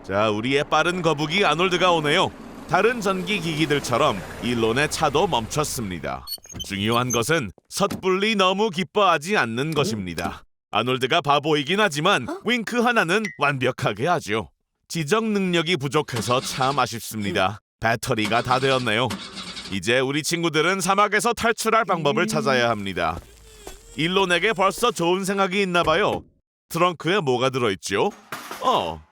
자, 우리의 빠른 거북이 아놀드가 오네요. 다른 전기 기기들처럼 일론의 차도 멈췄습니다. 중요한 것은 섣불리 너무 기뻐하지 않는 것입니다. 아놀드가 바보이긴 하지만 윙크 하나는 완벽하게 하죠. 지적 능력이 부족해서 참 아쉽습니다. 배터리가 다 되었네요. 이제 우리 친구들은 사막에서 탈출할 방법을 찾아야 합니다. 일론에게 벌써 좋은 생각이 있나 봐요. 트렁크에 뭐가 들어있죠?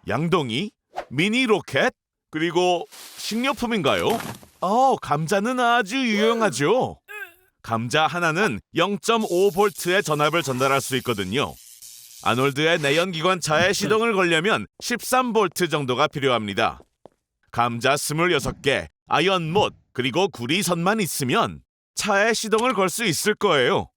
양동이, 미니 로켓, 그리고 식료품인가요? 감자는 아주 유용하죠. 감자 하나는 0.5V의 전압을 전달할 수 있거든요. 아놀드의 내연기관차에 시동을 걸려면 13V 정도가 필요합니다. 감자 26개, 아연못, 그리고 구리선만 있으면 차에 시동을 걸 수 있을 거예요.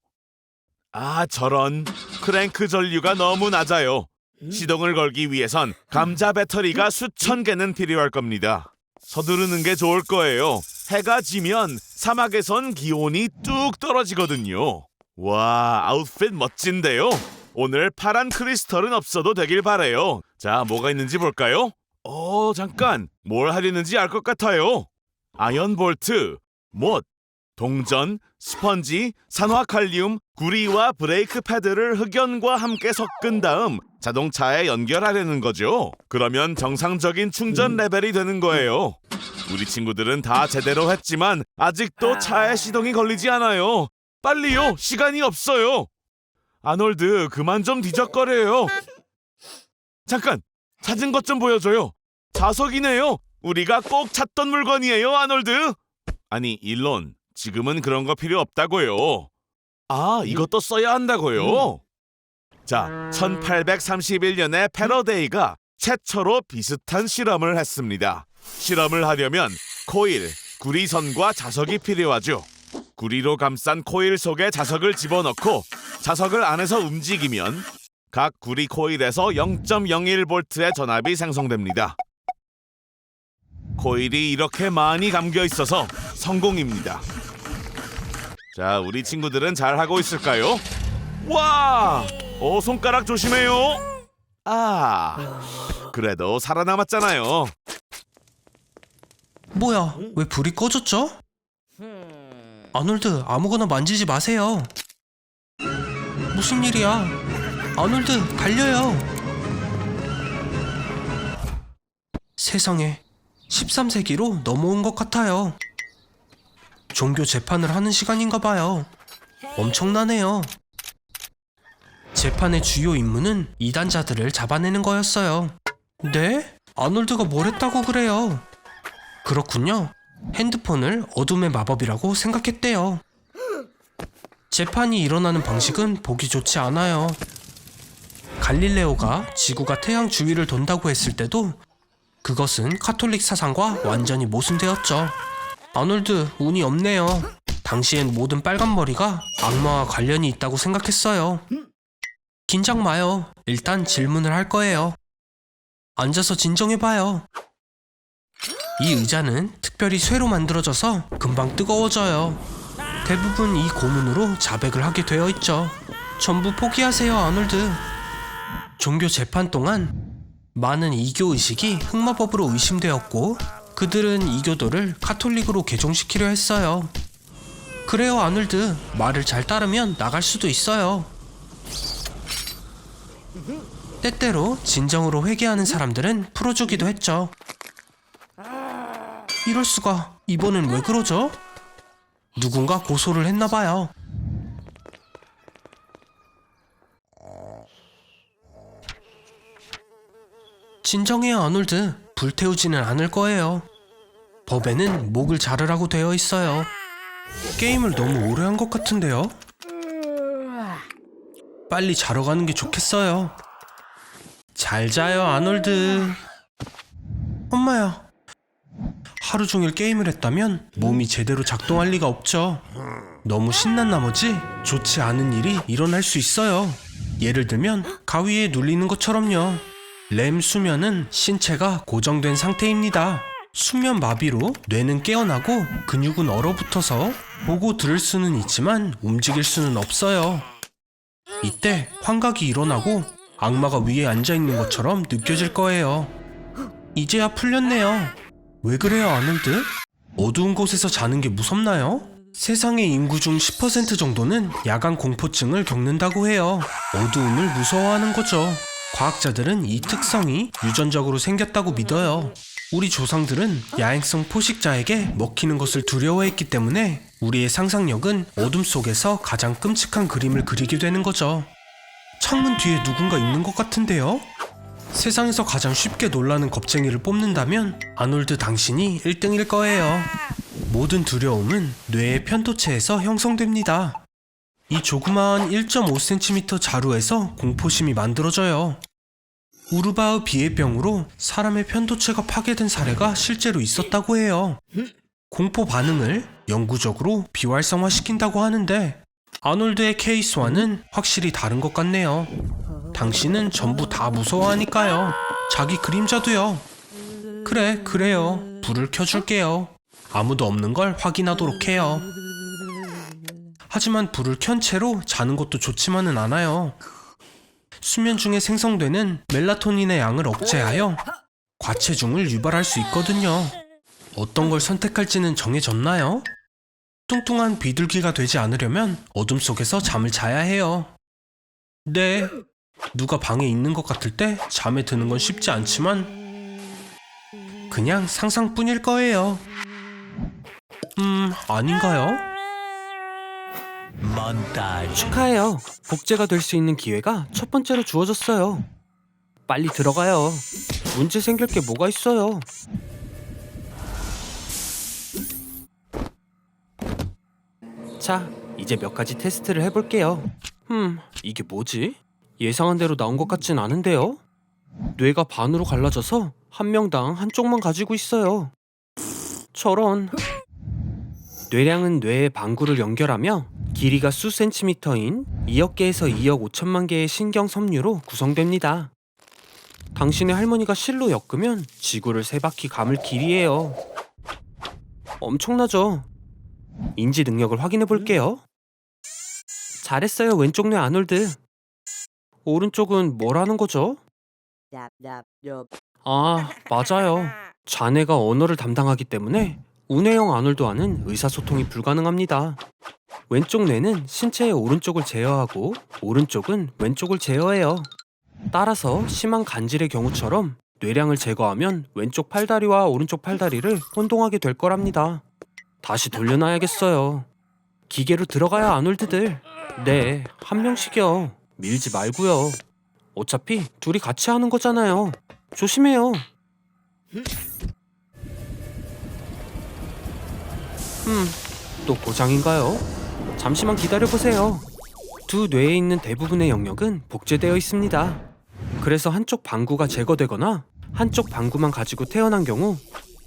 저런, 크랭크 전류가 너무 낮아요. 시동을 걸기 위해선 감자 배터리가 수천 개는 필요할 겁니다. 서두르는 게 좋을 거예요. 해가 지면 사막에선 기온이 뚝 떨어지거든요. 와, 아웃핏 멋진데요? 오늘 파란 크리스털은 없어도 되길 바래요. 자, 뭐가 있는지 볼까요? 잠깐, 뭘 하려는지 알 것 같아요. 아연 볼트, 못, 동전, 스펀지, 산화칼륨, 구리와 브레이크 패드를 흑연과 함께 섞은 다음 자동차에 연결하려는 거죠. 그러면 정상적인 충전 레벨이 되는 거예요. 우리 친구들은 다 제대로 했지만 아직도 차에 시동이 걸리지 않아요. 빨리요, 시간이 없어요. 아놀드, 그만 좀 뒤적거려요. 잠깐, 찾은 것 좀 보여줘요. 자석이네요. 우리가 꼭 찾던 물건이에요, 아놀드. 아니, 일론, 지금은 그런 거 필요 없다고요. 이것도 써야 한다고요. 자, 1831년에 패러데이가 최초로 비슷한 실험을 했습니다. 실험을 하려면 코일, 구리선과 자석이 필요하죠. 구리로 감싼 코일 속에 자석을 집어넣고 자석을 안에서 움직이면 각 구리 코일에서 0.01V의 전압이 생성됩니다. 코일이 이렇게 많이 감겨 있어서 성공입니다. 자, 우리 친구들은 잘하고 있을까요? 와! 손가락 조심해요. 그래도 살아남았잖아요. 뭐야, 왜 불이 꺼졌죠? 아놀드, 아무거나 만지지 마세요. 무슨 일이야? 아놀드, 달려요. 세상에, 13세기로 넘어온 것 같아요. 종교 재판을 하는 시간인가 봐요. 엄청나네요. 재판의 주요 임무는 이단자들을 잡아내는 거였어요. 네? 아놀드가 뭘 했다고 그래요? 그렇군요. 핸드폰을 어둠의 마법이라고 생각했대요. 재판이 일어나는 방식은 보기 좋지 않아요. 갈릴레오가 지구가 태양 주위를 돈다고 했을 때도 그것은 카톨릭 사상과 완전히 모순되었죠. 아놀드, 운이 없네요. 당시엔 모든 빨간 머리가 악마와 관련이 있다고 생각했어요. 긴장 마요. 일단 질문을 할 거예요. 앉아서 진정해봐요. 이 의자는 특별히 쇠로 만들어져서 금방 뜨거워져요. 대부분 이 고문으로 자백을 하게 되어 있죠. 전부 포기하세요, 아놀드. 종교 재판 동안 많은 이교 의식이 흑마법으로 의심되었고 그들은 이교도를 카톨릭으로 개종시키려 했어요. 그래요, 아놀드. 말을 잘 따르면 나갈 수도 있어요. 때때로 진정으로 회개하는 사람들은 풀어주기도 했죠. 이럴 수가, 이번엔 왜 그러죠? 누군가 고소를 했나봐요. 진정해요, 아놀드. 불태우지는 않을 거예요. 법에는 목을 자르라고 되어 있어요. 게임을 너무 오래 한 것 같은데요? 빨리 자러 가는 게 좋겠어요. 잘 자요, 아놀드. 엄마야. 하루 종일 게임을 했다면 몸이 제대로 작동할 리가 없죠. 너무 신난 나머지 좋지 않은 일이 일어날 수 있어요. 예를 들면 가위에 눌리는 것처럼요. 렘 수면은 신체가 고정된 상태입니다. 수면 마비로 뇌는 깨어나고 근육은 얼어붙어서 보고 들을 수는 있지만 움직일 수는 없어요. 이때 환각이 일어나고 악마가 위에 앉아있는 것처럼 느껴질 거예요. 이제야 풀렸네요. 왜 그래요, 아놀드? 어두운 곳에서 자는 게 무섭나요? 세상의 인구 중 10% 정도는 야간 공포증을 겪는다고 해요. 어두움을 무서워하는 거죠. 과학자들은 이 특성이 유전적으로 생겼다고 믿어요. 우리 조상들은 야행성 포식자에게 먹히는 것을 두려워했기 때문에 우리의 상상력은 어둠 속에서 가장 끔찍한 그림을 그리게 되는 거죠. 창문 뒤에 누군가 있는 것 같은데요? 세상에서 가장 쉽게 놀라는 겁쟁이를 뽑는다면 아놀드 당신이 1등일 거예요. 모든 두려움은 뇌의 편도체에서 형성됩니다. 이 조그마한 1.5cm 자루에서 공포심이 만들어져요. 우르바흐 비애병으로 사람의 편도체가 파괴된 사례가 실제로 있었다고 해요. 공포 반응을 영구적으로 비활성화시킨다고 하는데 아놀드의 케이스와는 확실히 다른 것 같네요. 당신은 전부 다 무서워하니까요. 자기 그림자도요. 그래요. 불을 켜줄게요. 아무도 없는 걸 확인하도록 해요. 하지만 불을 켠 채로 자는 것도 좋지만은 않아요. 수면 중에 생성되는 멜라토닌의 양을 억제하여 과체중을 유발할 수 있거든요. 어떤 걸 선택할지는 정해졌나요? 뚱뚱한 비둘기가 되지 않으려면 어둠 속에서 잠을 자야 해요. 네, 누가 방에 있는 것 같을 때 잠에 드는 건 쉽지 않지만 그냥 상상뿐일 거예요. 아닌가요? 축하해요. 복제가 될 수 있는 기회가 첫 번째로 주어졌어요. 빨리 들어가요. 문제 생길 게 뭐가 있어요. 자, 이제 몇 가지 테스트를 해볼게요. 이게 뭐지? 예상한 대로 나온 것 같진 않은데요? 뇌가 반으로 갈라져서 한 명당 한쪽만 가지고 있어요. 저런. 뇌량은 뇌의 방구를 연결하며 길이가 수 센티미터인 2억 개에서 2억 5천만 개의 신경 섬유로 구성됩니다. 당신의 할머니가 실로 엮으면 지구를 3바퀴 감을 길이에요. 엄청나죠? 인지 능력을 확인해 볼게요. 잘했어요, 왼쪽 뇌 아놀드. 오른쪽은 뭘 하는 거죠? 아, 맞아요. 자네가 언어를 담당하기 때문에 운해형 아놀드와는 의사소통이 불가능합니다. 왼쪽 뇌는 신체의 오른쪽을 제어하고 오른쪽은 왼쪽을 제어해요. 따라서 심한 간질의 경우처럼 뇌량을 제거하면 왼쪽 팔다리와 오른쪽 팔다리를 혼동하게 될 거랍니다. 다시 돌려놔야겠어요. 기계로 들어가요, 아놀드들. 네, 한 명씩이요. 밀지 말고요. 어차피 둘이 같이 하는 거잖아요. 조심해요. 또 고장인가요? 잠시만 기다려보세요. 두 뇌에 있는 대부분의 영역은 복제되어 있습니다. 그래서 한쪽 방구가 제거되거나 한쪽 방구만 가지고 태어난 경우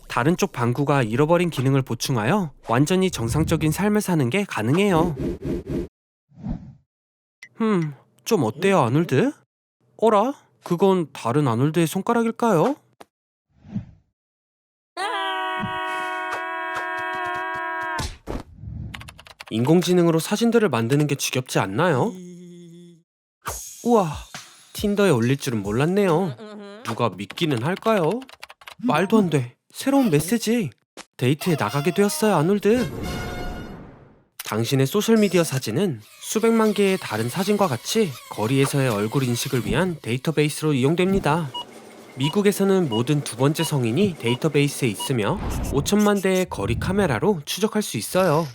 다른 쪽 방구가 잃어버린 기능을 보충하여 완전히 정상적인 삶을 사는 게 가능해요. 좀 어때요, 아놀드? 어라? 그건 다른 아놀드의 손가락일까요? 인공지능으로 사진들을 만드는 게 지겹지 않나요? 우와, 틴더에 올릴 줄은 몰랐네요. 누가 믿기는 할까요? 말도 안 돼. 새로운 메시지. 데이트에 나가게 되었어요, 아놀드. 당신의 소셜미디어 사진은 수백만 개의 다른 사진과 같이 거리에서의 얼굴 인식을 위한 데이터베이스로 이용됩니다. 미국에서는 모든 두 번째 성인이 데이터베이스에 있으며 5천만 대의 거리 카메라로 추적할 수 있어요.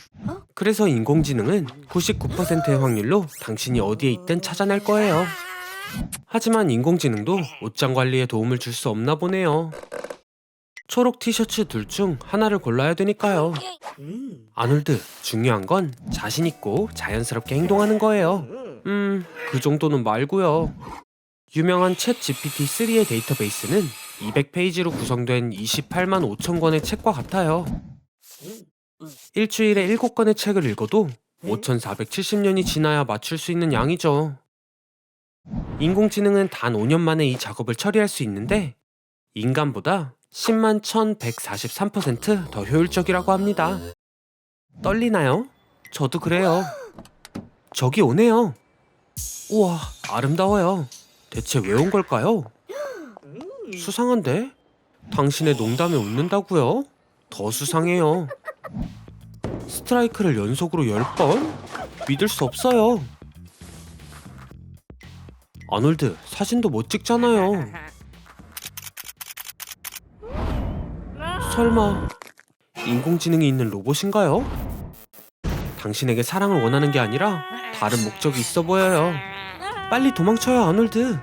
그래서 인공지능은 99%의 확률로 당신이 어디에 있든 찾아낼 거예요. 하지만 인공지능도 옷장 관리에 도움을 줄 수 없나 보네요. 초록 티셔츠 둘 중 하나를 골라야 되니까요. 아놀드, 중요한 건 자신 있고 자연스럽게 행동하는 거예요. 그 정도는 말고요. 유명한 챗 GPT-3의 데이터베이스는 200페이지로 구성된 28만 5천 권의 책과 같아요. 일주일에 7권의 책을 읽어도 5,470년이 지나야 맞출 수 있는 양이죠. 인공지능은 단 5년 만에 이 작업을 처리할 수 있는데 인간보다 10만 1143% 더 효율적이라고 합니다. 떨리나요? 저도 그래요. 저기 오네요. 우와, 아름다워요. 대체 왜 온 걸까요? 수상한데? 당신의 농담에 웃는다고요? 더 수상해요. 스트라이크를 연속으로 10번? 믿을 수 없어요. 아놀드, 사진도 못 찍잖아요. 설마 인공지능이 있는 로봇인가요? 당신에게 사랑을 원하는 게 아니라 다른 목적이 있어 보여요. 빨리 도망쳐요, 아놀드.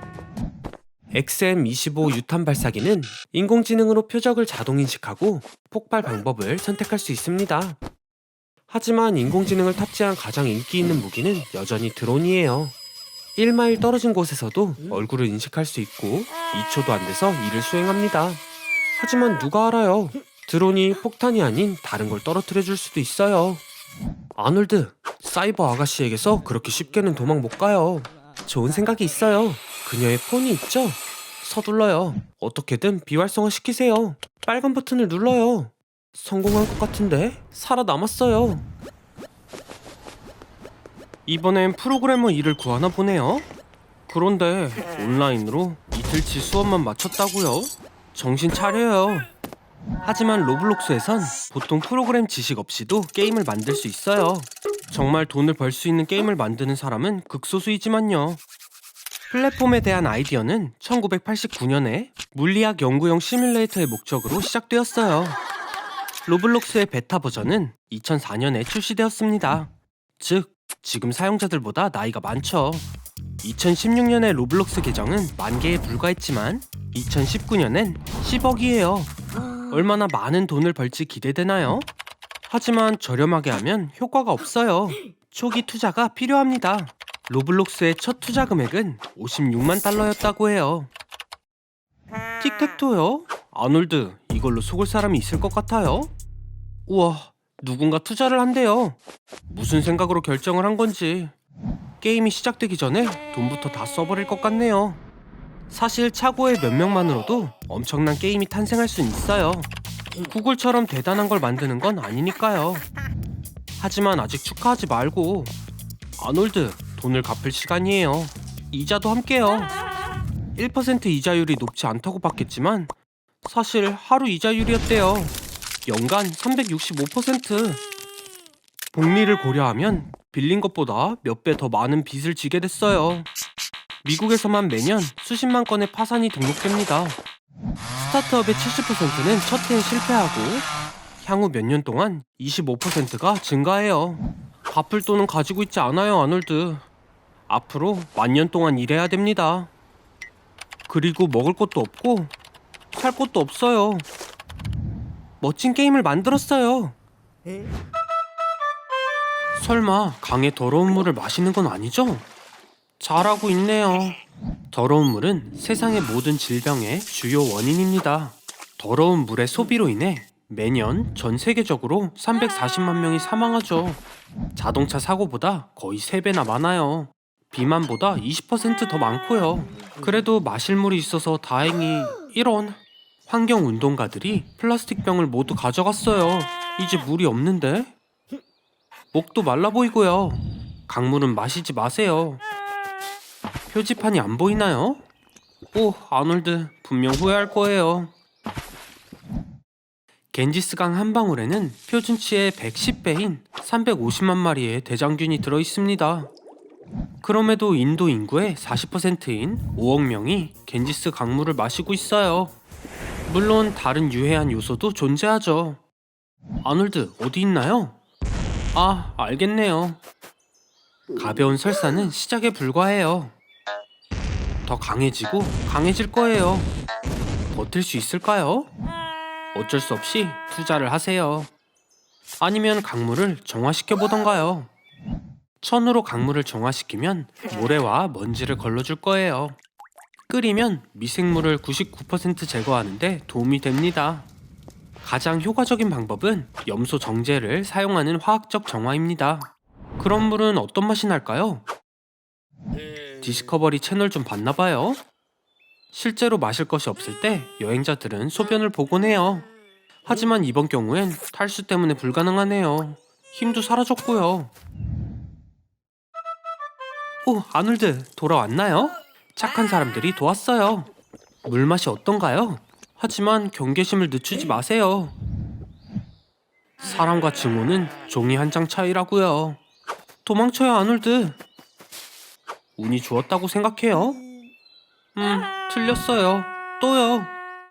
XM25 유탄 발사기는 인공지능으로 표적을 자동 인식하고 폭발 방법을 선택할 수 있습니다. 하지만 인공지능을 탑재한 가장 인기 있는 무기는 여전히 드론이에요. 1마일 떨어진 곳에서도 얼굴을 인식할 수 있고 2초도 안 돼서 일을 수행합니다. 하지만 누가 알아요? 드론이 폭탄이 아닌 다른 걸 떨어뜨려 줄 수도 있어요. 아놀드, 사이버 아가씨에게서 그렇게 쉽게는 도망 못 가요. 좋은 생각이 있어요. 그녀의 폰이 있죠? 서둘러요. 어떻게든 비활성화 시키세요. 빨간 버튼을 눌러요. 성공한 것 같은데 살아남았어요. 이번엔 프로그래머 일을 구하나 보네요. 그런데 온라인으로 이틀치 수업만 마쳤다고요? 정신 차려요. 하지만 로블록스에선 보통 프로그램 지식 없이도 게임을 만들 수 있어요. 정말 돈을 벌 수 있는 게임을 만드는 사람은 극소수이지만요. 플랫폼에 대한 아이디어는 1989년에 물리학 연구용 시뮬레이터의 목적으로 시작되었어요. 로블록스의 베타 버전은 2004년에 출시되었습니다. 즉, 지금 사용자들보다 나이가 많죠. 2016년에 로블록스 계정은 10,000개에 불과했지만 2019년엔 10억이에요. 얼마나 많은 돈을 벌지 기대되나요? 하지만 저렴하게 하면 효과가 없어요. 초기 투자가 필요합니다. 로블록스의 첫 투자 금액은 56만 달러였다고 해요. 틱택토요? 아놀드, 이걸로 속을 사람이 있을 것 같아요? 우와, 누군가 투자를 한대요. 무슨 생각으로 결정을 한 건지. 게임이 시작되기 전에 돈부터 다 써버릴 것 같네요. 사실 차고의 몇 명만으로도 엄청난 게임이 탄생할 순 있어요. 구글처럼 대단한 걸 만드는 건 아니니까요. 하지만 아직 축하하지 말고. 아놀드, 돈을 갚을 시간이에요. 이자도 함께요. 1% 이자율이 높지 않다고 봤겠지만 사실 하루 이자율이었대요. 연간 365%. 복리를 고려하면 빌린 것보다 몇 배 더 많은 빚을 지게 됐어요. 미국에서만 매년 수십만 건의 파산이 등록됩니다. 스타트업의 70%는 첫 해에 실패하고 향후 몇 년 동안 25%가 증가해요. 갚을 돈은 가지고 있지 않아요, 아놀드. 앞으로 10,000년 동안 일해야 됩니다. 그리고 먹을 것도 없고 살 것도 없어요. 멋진 게임을 만들었어요. 설마 강의 더러운 물을 마시는 건 아니죠? 잘하고 있네요. 더러운 물은 세상의 모든 질병의 주요 원인입니다. 더러운 물의 소비로 인해 매년 전 세계적으로 340만 명이 사망하죠. 자동차 사고보다 거의 3배나 많아요. 비만보다 20% 더 많고요. 그래도 마실 물이 있어서 다행히. 이런. 환경운동가들이 플라스틱 병을 모두 가져갔어요. 이제 물이 없는데? 목도 말라 보이고요. 강물은 마시지 마세요. 표지판이 안 보이나요? 오, 아놀드, 분명 후회할 거예요. 겐지스강 한 방울에는 표준치의 110배인 350만 마리의 대장균이 들어있습니다. 그럼에도 인도 인구의 40%인 5억 명이 겐지스 강물을 마시고 있어요. 물론 다른 유해한 요소도 존재하죠. 아놀드, 어디 있나요? 아, 알겠네요. 가벼운 설사는 시작에 불과해요. 더 강해지고 강해질 거예요. 버틸 수 있을까요? 어쩔 수 없이 투자를 하세요. 아니면 강물을 정화시켜 보던가요. 천으로 강물을 정화시키면 모래와 먼지를 걸러줄 거예요. 끓이면 미생물을 99% 제거하는데 도움이 됩니다. 가장 효과적인 방법은 염소 정제를 사용하는 화학적 정화입니다. 그런 물은 어떤 맛이 날까요? 디스커버리 채널 좀 봤나봐요. 실제로 마실 것이 없을 때 여행자들은 소변을 보곤 해요. 하지만 이번 경우엔 탈수 때문에 불가능하네요. 힘도 사라졌고요. 오, 아놀드, 돌아왔나요? 착한 사람들이 도왔어요. 물맛이 어떤가요? 하지만 경계심을 늦추지 마세요. 사람과 증오는 종이 한 장 차이라고요. 도망쳐요, 아놀드. 운이 좋았다고 생각해요. 틀렸어요. 또요.